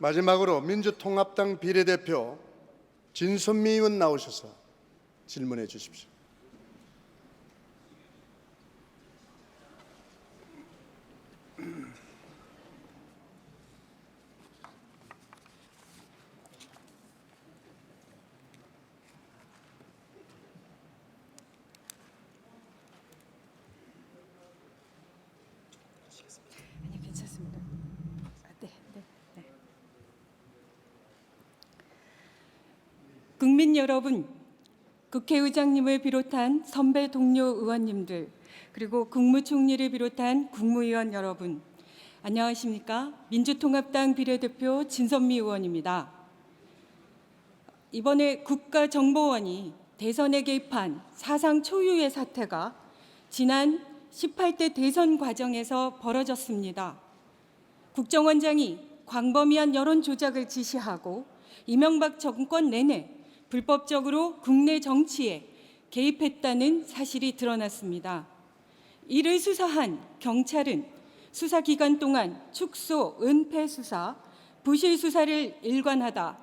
마지막으로 민주통합당 비례대표 진선미 의원 나오셔서 질문해 주십시오. 아니, 괜찮습니다. 네. 국민 여러분, 국회의장님을 비롯한 선배 동료 의원님들, 그리고 국무총리를 비롯한 국무위원 여러분, 안녕하십니까? 민주통합당 비례대표 진선미 의원입니다. 이번에 국가정보원이 대선에 개입한 사상 초유의 사태가 지난 18대 대선 과정에서 벌어졌습니다. 국정원장이 광범위한 여론 조작을 지시하고 이명박 정권 내내 불법적으로 국내 정치에 개입했다는 사실이 드러났습니다. 이를 수사한 경찰은 수사 기간 동안 축소, 은폐 수사, 부실 수사를 일관하다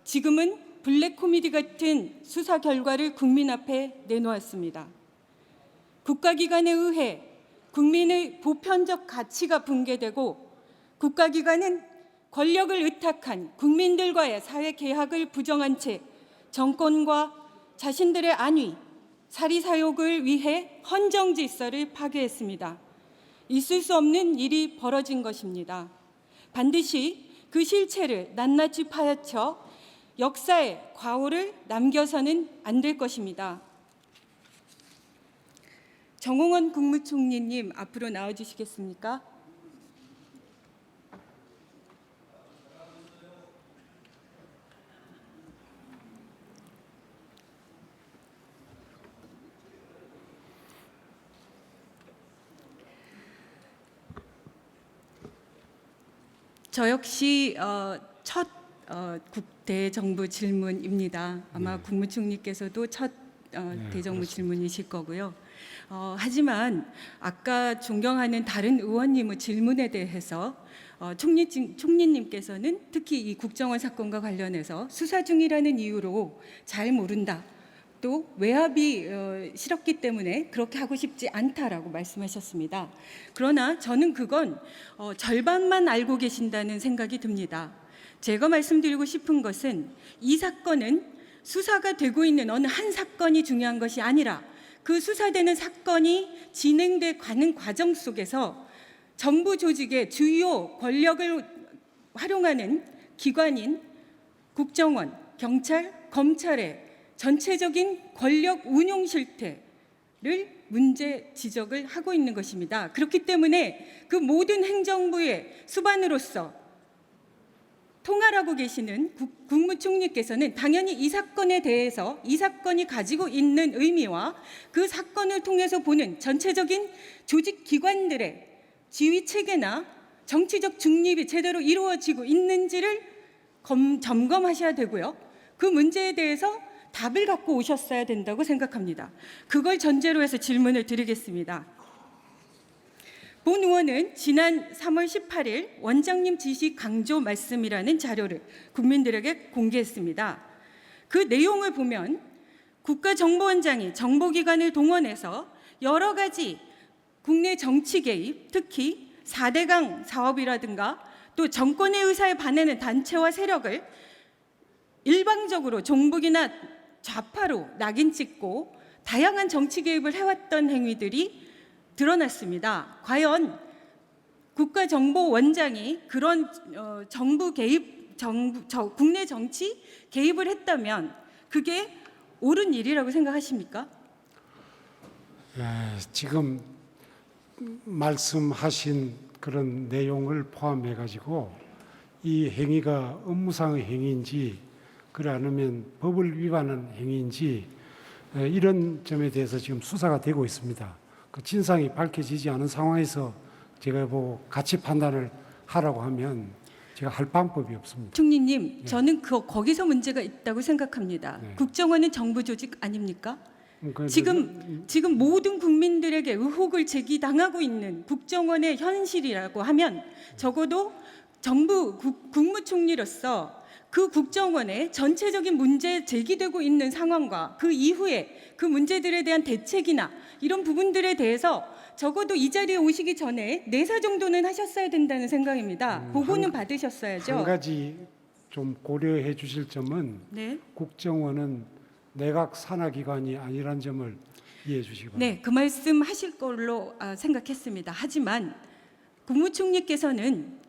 지금은 블랙 코미디 같은 수사 결과를 국민 앞에 내놓았습니다. 국가기관에 의해 국민의 보편적 가치가 붕괴되고 국가기관은 권력을 의탁한 국민들과의 사회 계약을 부정한 채 정권과 자신들의 안위, 사리사욕을 위해 헌정 질서를 파괴했습니다. 있을 수 없는 일이 벌어진 것입니다. 반드시 그 실체를 낱낱이 파헤쳐 역사의 과오를 남겨서는 안 될 것입니다. 정홍원 국무총리님 앞으로 나와주시겠습니까? 저 역시 첫 대정부 질문입니다. 아마 네. 국무총리께서도 첫 네, 대정부 그렇습니다. 질문이실 거고요. 하지만 아까 존경하는 다른 의원님의 질문에 대해서 총리님께서는 특히 이 국정원 사건과 관련해서 수사 중이라는 이유로 잘 모른다. 또 외압이 싫었기 때문에 그렇게 하고 싶지 않다라고 말씀하셨습니다. 그러나 저는 그건 절반만 알고 계신다는 생각이 듭니다. 제가 말씀드리고 싶은 것은 이 사건은 수사가 되고 있는 어느 한 사건이 중요한 것이 아니라 그 수사되는 사건이 진행돼 가는 과정 속에서 정부 조직의 주요 권력을 활용하는 기관인 국정원, 경찰, 검찰의 전체적인 권력 운용 실태를 문제 지적을 하고 있는 것입니다. 그렇기 때문에 그 모든 행정부의 수반으로서 통할하고 계시는 국무총리께서는 당연히 이 사건에 대해서 이 사건이 가지고 있는 의미와 그 사건을 통해서 보는 전체적인 조직 기관들의 지휘 체계나 정치적 중립이 제대로 이루어지고 있는지를 점검하셔야 되고요. 그 문제에 대해서 답을 갖고 오셨어야 된다고 생각합니다. 그걸 전제로 해서 질문을 드리겠습니다. 본 의원은 지난 3월 18일 원장님 지시 강조 말씀이라는 자료를 국민들에게 공개했습니다. 그 내용을 보면 국가정보원장이 정보기관을 동원해서 여러 가지 국내 정치 개입, 특히 4대강 사업이라든가 또 정권의 의사에 반하는 단체와 세력을 일방적으로 종북이나 좌파로 낙인 찍고 다양한 정치 개입을 해왔던 행위들이 드러났습니다. 과연 국가정보원장이 그런 정부 개입, 국내 정치 개입을 했다면 그게 옳은 일이라고 생각하십니까? 지금 말씀하신 그런 내용을 포함해 가지고 이 행위가 업무상의 행위인지 그래 않으면 법을 위반한 행위인지 이런 점에 대해서 지금 수사가 되고 있습니다. 그 진상이 밝혀지지 않은 상황에서 제가 뭐 같이 판단을 하라고 하면 제가 할 방법이 없습니다. 총리님, 저는 거기서 문제가 있다고 생각합니다. 네. 국정원은 정부 조직 아닙니까? 그러니까 지금 모든 국민들에게 의혹을 제기당하고 있는 국정원의 현실이라고 하면 적어도 정부 국무총리로서 그 국정원의 전체적인 문제 제기되고 있는 상황과 그 이후에 그 문제들에 대한 대책이나 이런 부분들에 대해서 적어도 이 자리에 오시기 전에 내사 정도는 하셨어야 된다는 생각입니다. 보고는 받으셨어야죠. 한 가지 좀 고려해 주실 점은 네. 국정원은 내각 산하기관이 아니란 점을 이해해 주시기 바랍니다. 네, 그 말씀 하실 걸로 생각했습니다. 하지만 국무총리께서는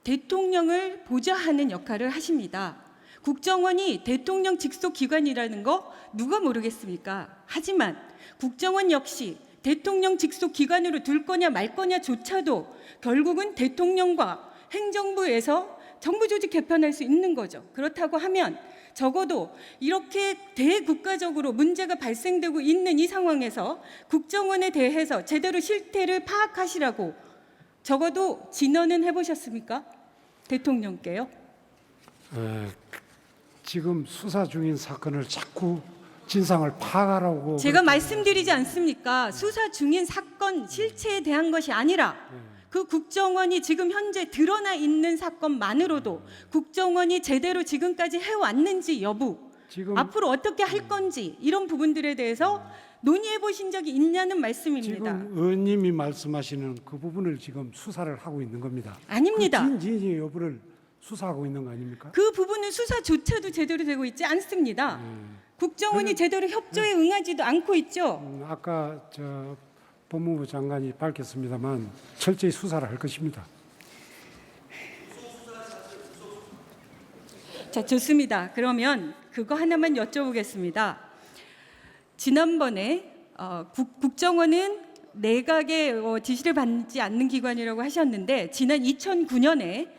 대통령을 보좌하는 역할을 하십니다. 국정원이 대통령 직속 기관이라는 거 누가 모르겠습니까? 하지만 국정원 역시 대통령 직속 기관으로 둘 거냐 말 거냐조차도 결국은 대통령과 행정부에서 정부 조직 개편할 수 있는 거죠. 그렇다고 하면 적어도 이렇게 대국가적으로 문제가 발생되고 있는 이 상황에서 국정원에 대해서 제대로 실태를 파악하시라고 적어도 진언은 해보셨습니까? 대통령께요? 지금 수사 중인 사건을 자꾸 진상을 파악하라고 제가 말씀드리지 않습니까? 수사 중인 사건 실체에 대한 것이 아니라 그 국정원이 지금 현재 드러나 있는 사건만으로도 국정원이 제대로 지금까지 해왔는지 여부, 지금 앞으로 어떻게 할 건지 이런 부분들에 대해서 논의해 보신 적이 있냐는 말씀입니다. 지금 의원님이 말씀하시는 그 부분을 지금 수사를 하고 있는 겁니다. 아닙니다. 그 진위 여부를 수사하고 있는 거 아닙니까? 그 부분은 수사조차도 제대로 되고 있지 않습니다. 국정원이 제대로 협조에 응하지도 않고 있죠. 아까 법무부 장관이 밝혔습니다만 철저히 수사를 할 것입니다. 자, 좋습니다. 그러면 그거 하나만 여쭤보겠습니다. 지난번에 국정원은 내각의 지시를 받지 않는 기관이라고 하셨는데 지난 2009년에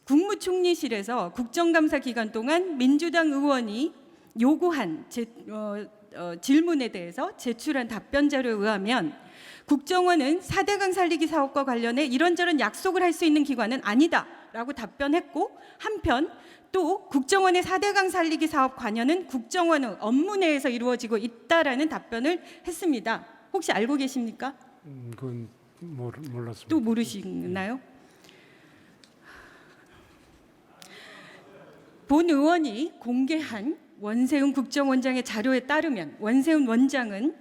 국무총리실에서 국정감사 기간 동안 민주당 의원이 요구한 질문에 대해서 제출한 답변 자료에 의하면 국정원은 4대강 살리기 사업과 관련해 이런저런 약속을 할 수 있는 기관은 아니다라고 답변했고 한편 또 국정원의 4대강 살리기 사업 관여는 국정원의 업무 내에서 이루어지고 있다라는 답변을 했습니다. 혹시 알고 계십니까? 그건 몰랐습니다. 또 모르시나요? 본 의원이 공개한 원세훈 국정원장의 자료에 따르면 원세훈 원장은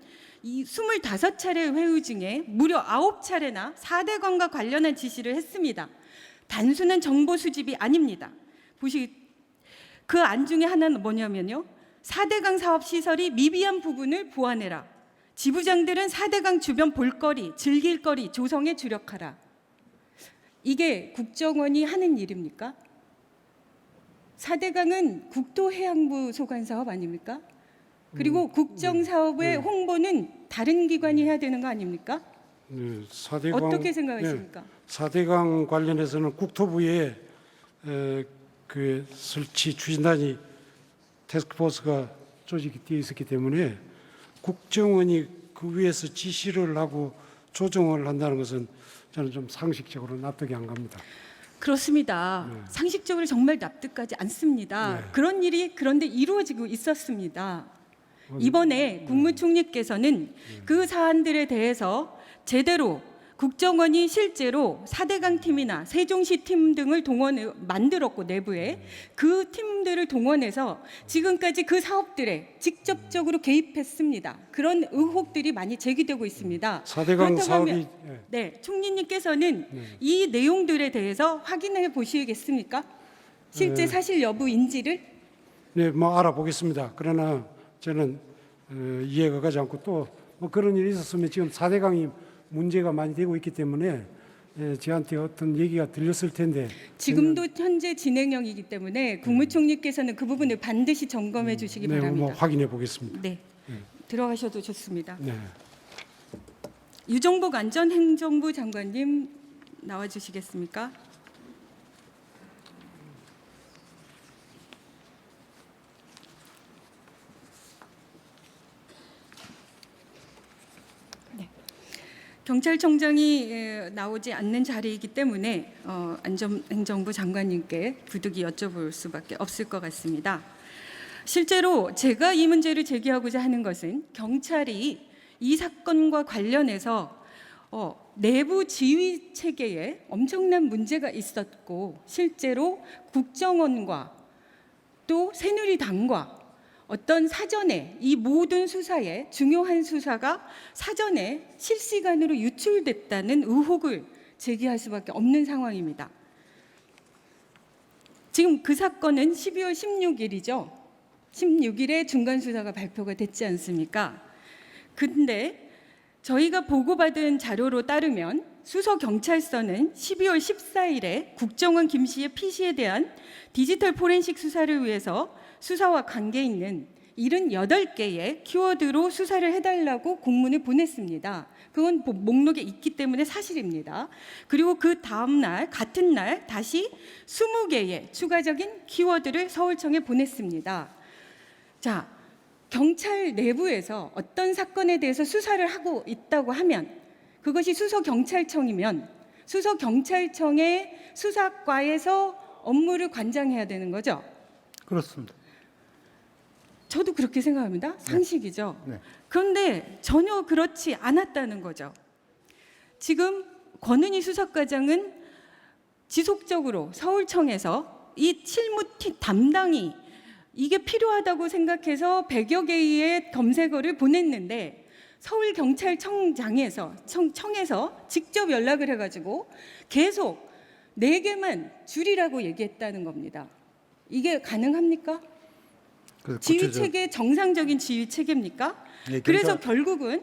이 25차례 회의 중에 무려 9차례나 4대강과 관련한 지시를 했습니다. 단순한 정보 수집이 아닙니다. 그 안 중에 하나는 뭐냐면요. 4대강 사업 시설이 미비한 부분을 보완해라. 지부장들은 4대강 주변 볼거리, 즐길거리 조성에 주력하라. 이게 국정원이 하는 일입니까? 4대강은 국토해양부 소관 사업 아닙니까? 그리고 국정사업의 홍보는 다른 기관이 해야 되는 거 아닙니까? 네, 4대강, 어떻게 생각하십니까? 4대강 관련해서는 국토부에 그 설치 추진단이 태스크포스가 조직이 되어 있었기 때문에 국정원이 그 위에서 지시를 하고 조정을 한다는 것은 저는 좀 상식적으로 납득이 안 갑니다. 그렇습니다. 상식적으로 정말 납득하지 않습니다. 네. 그런 일이 그런데 이루어지고 있었습니다. 이번에 국무총리께서는 그 사안들에 대해서 제대로 국정원이 실제로 4대강 팀이나 세종시 팀 등을 만들었고 내부에 그 팀들을 동원해서 지금까지 그 사업들에 직접적으로 개입했습니다. 그런 의혹들이 많이 제기되고 있습니다. 4대강 그렇다고 사업이 하면, 네, 총리님께서는 이 내용들에 대해서 확인해 보시겠습니까? 실제 사실 여부인지를? 네, 뭐 알아보겠습니다. 그러나 저는 이해가 가지 않고 또 뭐 그런 일이 있었으면 지금 4대강이 문제가 많이 되고 있기 때문에 저한테 어떤 얘기가 들렸을 텐데 지금도 현재 진행형이기 때문에 국무총리께서는 그 부분을 반드시 점검해 주시기 네, 바랍니다. 뭐 확인해 보겠습니다. 네, 들어가셔도 좋습니다. 네. 유정복 안전행정부 장관님 나와 주시겠습니까? 경찰청장이 나오지 않는 자리이기 때문에 안전행정부 장관님께 부득이 여쭤볼 수밖에 없을 것 같습니다. 실제로 제가 이 문제를 제기하고자 하는 것은 경찰이 이 사건과 관련해서 내부 지휘 체계에 엄청난 문제가 있었고 실제로 국정원과 또 새누리당과 어떤 사전에 이 모든 수사에 중요한 수사가 사전에 실시간으로 유출됐다는 의혹을 제기할 수밖에 없는 상황입니다. 지금 그 사건은 12월 16일이죠. 16일에 중간 수사가 발표가 됐지 않습니까? 근데 저희가 보고받은 자료로 따르면 수서경찰서는 12월 14일에 국정원 김 씨의 피시에 대한 디지털 포렌식 수사를 위해서 수사와 관계 있는 78개의 키워드로 수사를 해달라고 공문을 보냈습니다. 그건 목록에 있기 때문에 사실입니다. 그리고 그 다음 날 같은 날 다시 20개의 추가적인 키워드를 서울청에 보냈습니다. 자, 경찰 내부에서 어떤 사건에 대해서 수사를 하고 있다고 하면 그것이 수서경찰청이면 수서경찰청의 수사과에서 업무를 관장해야 되는 거죠. 그렇습니다. 저도 그렇게 생각합니다. 상식이죠. 네. 그런데 전혀 그렇지 않았다는 거죠. 지금 권은희 수사과장은 지속적으로 서울청에서 이 실무팀 담당이 이게 필요하다고 생각해서 100여 개의 검색어를 보냈는데 서울경찰청장에서 청에서 직접 연락을 해가지고 계속 4개만 줄이라고 얘기했다는 겁니다. 이게 가능합니까? 지휘 체계 정상적인 지휘 체계입니까? 네, 그래서 결국은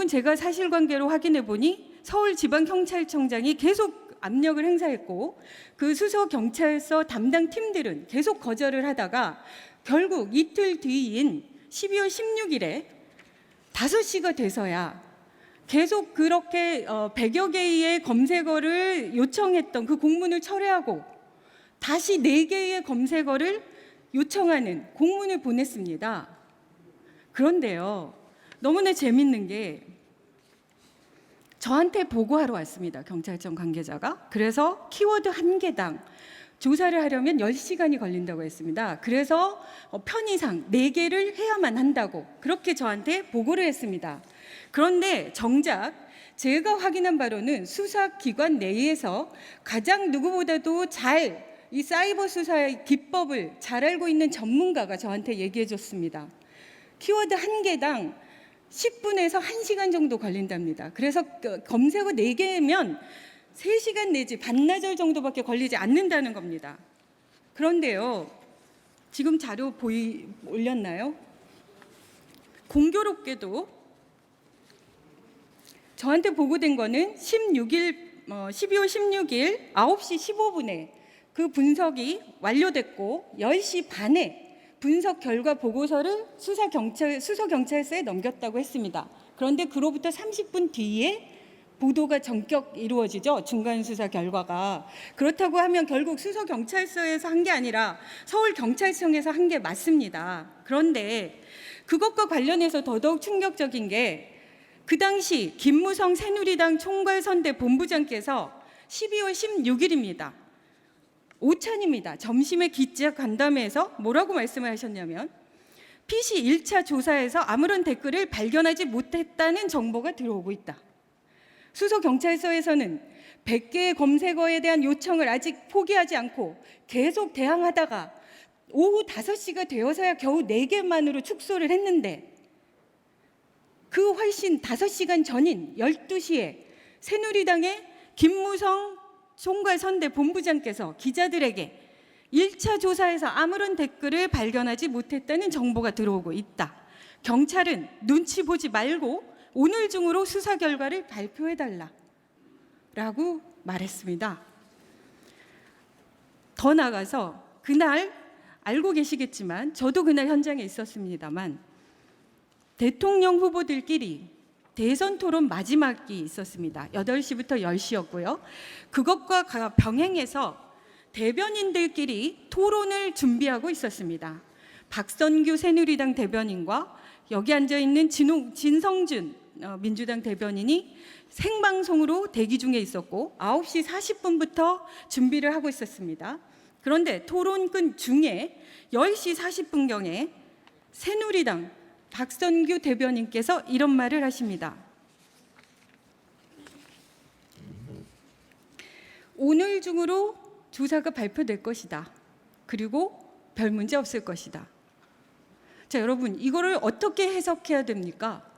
제가 사실관계로 확인해 보니 서울지방경찰청장이 계속 압력을 행사했고 그 수서경찰서 담당 팀들은 계속 거절을 하다가 결국 이틀 뒤인 12월 16일에 5시가 돼서야 계속 그렇게 100여 개의 검색어를 요청했던 그 공문을 철회하고 다시 4개의 검색어를 요청하는 공문을 보냈습니다. 그런데요, 너무나 재밌는 게 저한테 보고하러 왔습니다. 경찰청 관계자가. 그래서 키워드 1개당 조사를 하려면 10시간이 걸린다고 했습니다. 그래서 편의상 4개를 해야만 한다고 그렇게 저한테 보고를 했습니다. 그런데 정작 제가 확인한 바로는 수사기관 내에서 가장 누구보다도 잘 이 사이버 수사의 기법을 잘 알고 있는 전문가가 저한테 얘기해 줬습니다. 키워드 1개당 10분에서 1시간 정도 걸린답니다. 그래서 검색어 4개면 3시간 내지 반나절 정도밖에 걸리지 않는다는 겁니다. 그런데요, 지금 자료 올렸나요? 공교롭게도 저한테 보고된 거는 12월 16일 9시 15분에 그 분석이 완료됐고 10시 반에 분석 결과 보고서를 수서경찰서에 넘겼다고 했습니다. 그런데 그로부터 30분 뒤에 보도가 전격 이루어지죠. 중간 수사 결과가. 그렇다고 하면 결국 수서경찰서에서 한 게 아니라 서울경찰청에서 한 게 맞습니다. 그런데 그것과 관련해서 더더욱 충격적인 게 그 당시 김무성 새누리당 총괄선대 본부장께서 12월 16일입니다. 오찬입니다. 점심에 기자 간담회에서 뭐라고 말씀을 하셨냐면 PC 1차 조사에서 아무런 댓글을 발견하지 못했다는 정보가 들어오고 있다. 수서경찰서에서는 100개의 검색어에 대한 요청을 아직 포기하지 않고 계속 대항하다가 오후 5시가 되어서야 겨우 4개만으로 축소를 했는데 그 훨씬 5시간 전인 12시에 새누리당의 김무성 총괄선대 본부장께서 기자들에게 1차 조사에서 아무런 댓글을 발견하지 못했다는 정보가 들어오고 있다. 경찰은 눈치 보지 말고 오늘 중으로 수사 결과를 발표해달라 라고 말했습니다. 더 나아가서 그날 알고 계시겠지만 저도 그날 현장에 있었습니다만 대통령 후보들끼리 대선 토론 마지막이 있었습니다. 8시부터 10시였고요. 그것과 병행해서 대변인들끼리 토론을 준비하고 있었습니다. 박선규 새누리당 대변인과 여기 앉아있는 진성준 민주당 대변인이 생방송으로 대기 중에 있었고 9시 40분부터 준비를 하고 있었습니다. 그런데 토론 끝 중에 10시 40분경에 새누리당 박선규 대변인께서 이런 말을 하십니다. 오늘 중으로 조사가 발표될 것이다. 그리고 별 문제 없을 것이다. 자, 여러분, 이거를 어떻게 해석해야 됩니까?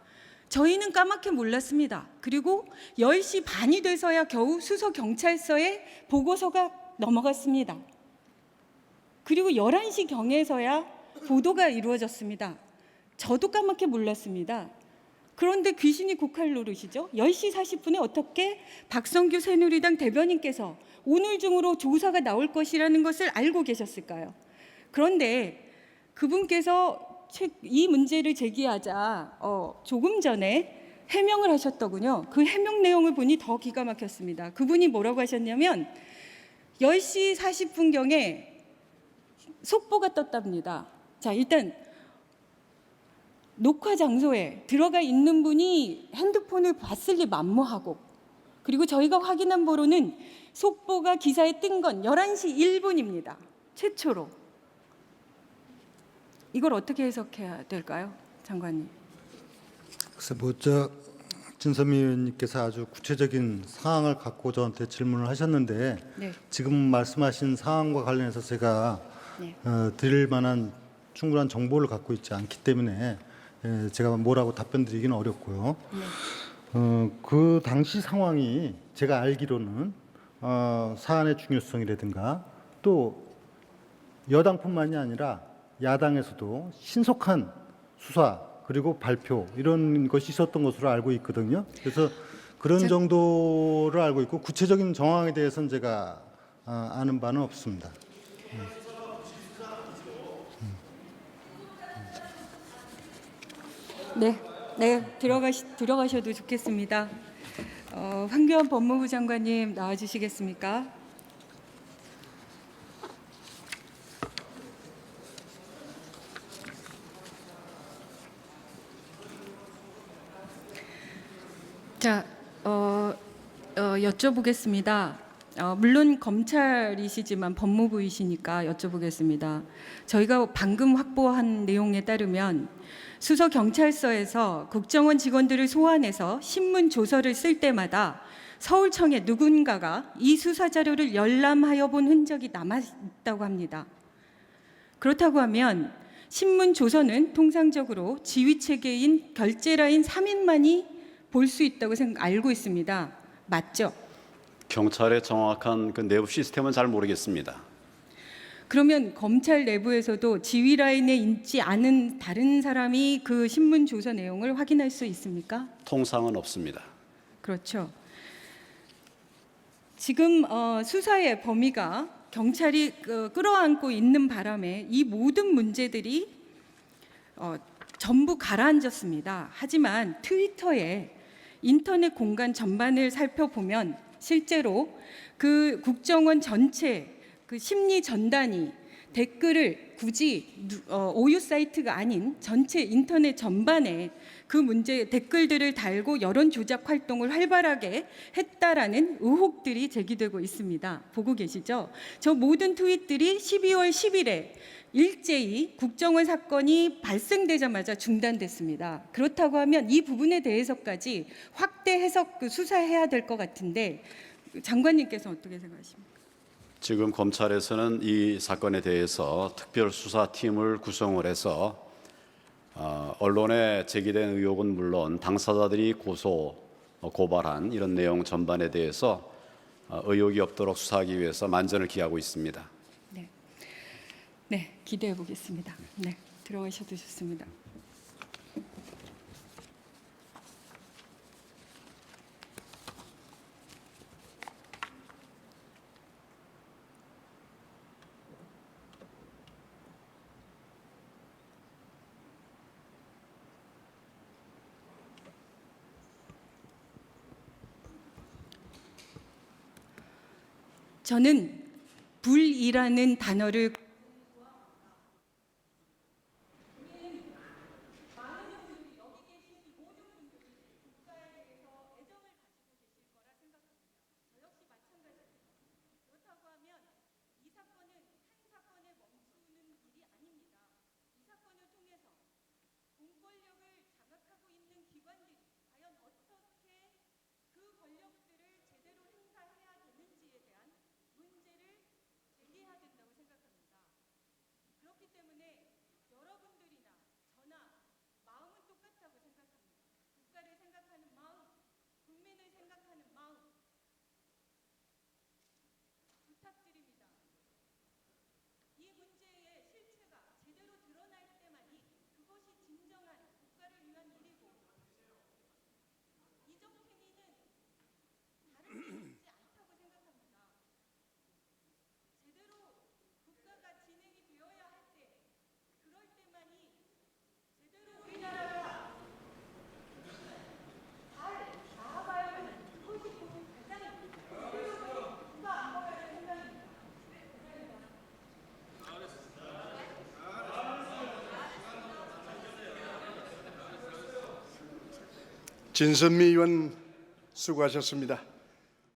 저희는 까맣게 몰랐습니다. 그리고 10시 반이 돼서야 겨우 수서경찰서에 보고서가 넘어갔습니다. 그리고 11시 경에서야 보도가 이루어졌습니다. 저도 까맣게 몰랐습니다. 그런데 귀신이 국화를 노르시죠? 10시 40분에 어떻게 박성규 새누리당 대변인께서 오늘 중으로 조사가 나올 것이라는 것을 알고 계셨을까요? 그런데 그분께서 이 문제를 제기하자 조금 전에 해명을 하셨더군요. 그 해명 내용을 보니 더 기가 막혔습니다. 그분이 뭐라고 하셨냐면 10시 40분경에 속보가 떴답니다. 자, 일단 녹화 장소에 들어가 있는 분이 핸드폰을 봤을 리 만무하고, 그리고 저희가 확인한 바로는 속보가 기사에 뜬 건 11시 1분입니다. 최초로. 이걸 어떻게 해석해야 될까요, 장관님? 그래서 진선미 의원님께서 아주 구체적인 사항을 갖고 저한테 질문을 하셨는데 네. 지금 말씀하신 사항과 관련해서 제가 네. 드릴 만한 충분한 정보를 갖고 있지 않기 때문에 제가 뭐라고 답변드리기는 어렵고요. 네. 그 당시 상황이 제가 알기로는 사안의 중요성이라든가 또 여당뿐만이 아니라 야당에서도 신속한 수사 그리고 발표 이런 것이 있었던 것으로 알고 있거든요. 그래서 그런 정도를 알고 있고 구체적인 정황에 대해서는 제가 아는 바는 없습니다. 네, 네, 들어가셔도 좋겠습니다. 황교안 법무부 장관님 나와주시겠습니까? 자, 여쭤보겠습니다. 물론 검찰이시지만 법무부이시니까 여쭤보겠습니다. 저희가 방금 확보한 내용에 따르면 수서경찰서에서 국정원 직원들을 소환해서 신문 조서를 쓸 때마다 서울청에 누군가가 이 수사 자료를 열람하여 본 흔적이 남아있다고 합니다. 그렇다고 하면 신문 조서는 통상적으로 지휘체계인 결재라인 3인만이 볼 수 있다고 알고 있습니다. 맞죠? 경찰의 정확한 그 내부 시스템은 잘 모르겠습니다. 그러면 검찰 내부에서도 지휘 라인에 있지 않은 다른 사람이 그 신문 조서 내용을 확인할 수 있습니까? 통상은 없습니다. 그렇죠. 지금 수사의 범위가 경찰이 끌어안고 있는 바람에 이 모든 문제들이 전부 가라앉았습니다. 하지만 트위터에 인터넷 공간 전반을 살펴보면 실제로 그 국정원 전체 그 심리 전단이 댓글을 굳이 오유 사이트가 아닌 전체 인터넷 전반에 그 문제 댓글들을 달고 여론 조작 활동을 활발하게 했다라는 의혹들이 제기되고 있습니다. 보고 계시죠? 저 모든 트윗들이 12월 10일에 일제히 국정원 사건이 발생되자마자 중단됐습니다. 그렇다고 하면 이 부분에 대해서까지 확대 해석 수사해야 될 것 같은데 장관님께서 어떻게 생각하십니까? 지금 검찰에서는 이 사건에 대해서 특별수사팀을 구성을 해서 언론에 제기된 의혹은 물론 당사자들이 고발한 이런 내용 전반에 대해서 의혹이 없도록 수사하기 위해서 만전을 기하고 있습니다. 네, 기대해 보겠습니다. 네, 들어가셔도 좋습니다. 저는 불이라는 단어를 그 권력들을 제대로 행사해야 되는지에 대한 진선미 의원 수고하셨습니다.